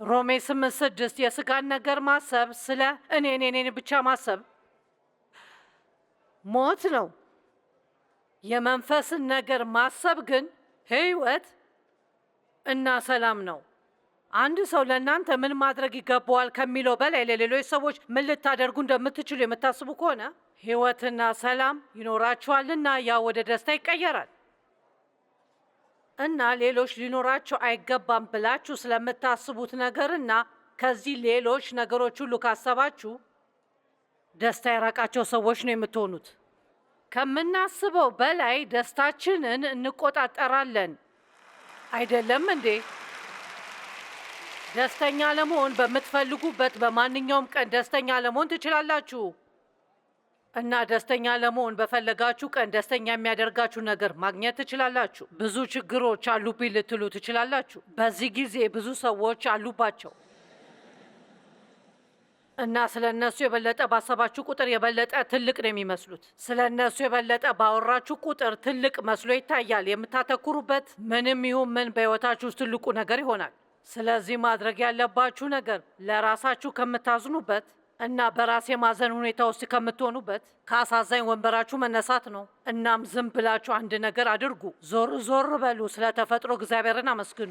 ሮሜ 8:6 የስጋን ነገር ማሰብ ስለ እኔን ብቻ ማሰብ ሞት ነው። የመንፈስን ነገር ማሰብ ግን ሕይወት እና ሰላም ነው። አንድ ሰው ለእናንተ ምን ማድረግ ይገባዋል ከሚለው በላይ ለሌሎች ሰዎች ምን ልታደርጉ እንደምትችሉ የምታስቡ ከሆነ ሕይወትና ሰላም ይኖራችኋልና ያ ወደ ደስታ ይቀየራል። እና ሌሎች ሊኖራቸው አይገባም ብላችሁ ስለምታስቡት ነገርና ከዚህ ሌሎች ነገሮች ሁሉ ካሰባችሁ ደስታ የራቃቸው ሰዎች ነው የምትሆኑት። ከምናስበው በላይ ደስታችንን እንቆጣጠራለን። አይደለም እንዴ? ደስተኛ ለመሆን በምትፈልጉበት በማንኛውም ቀን ደስተኛ ለመሆን ትችላላችሁ። እና ደስተኛ ለመሆን በፈለጋችሁ ቀን ደስተኛ የሚያደርጋችሁ ነገር ማግኘት ትችላላችሁ። ብዙ ችግሮች አሉብኝ ልትሉ ትችላላችሁ። በዚህ ጊዜ ብዙ ሰዎች አሉባቸው እና ስለ እነሱ የበለጠ ባሰባችሁ ቁጥር የበለጠ ትልቅ ነው የሚመስሉት። ስለ እነሱ የበለጠ ባወራችሁ ቁጥር ትልቅ መስሎ ይታያል። የምታተኩሩበት ምንም ይሁን ምን በሕይወታችሁ ውስጥ ትልቁ ነገር ይሆናል። ስለዚህ ማድረግ ያለባችሁ ነገር ለራሳችሁ ከምታዝኑበት እና በራስ የማዘን ሁኔታ ውስጥ ከምትሆኑበት ከአሳዛኝ ወንበራችሁ መነሳት ነው። እናም ዝም ብላችሁ አንድ ነገር አድርጉ። ዞር ዞር በሉ። ስለ ተፈጥሮ እግዚአብሔርን አመስግኑ።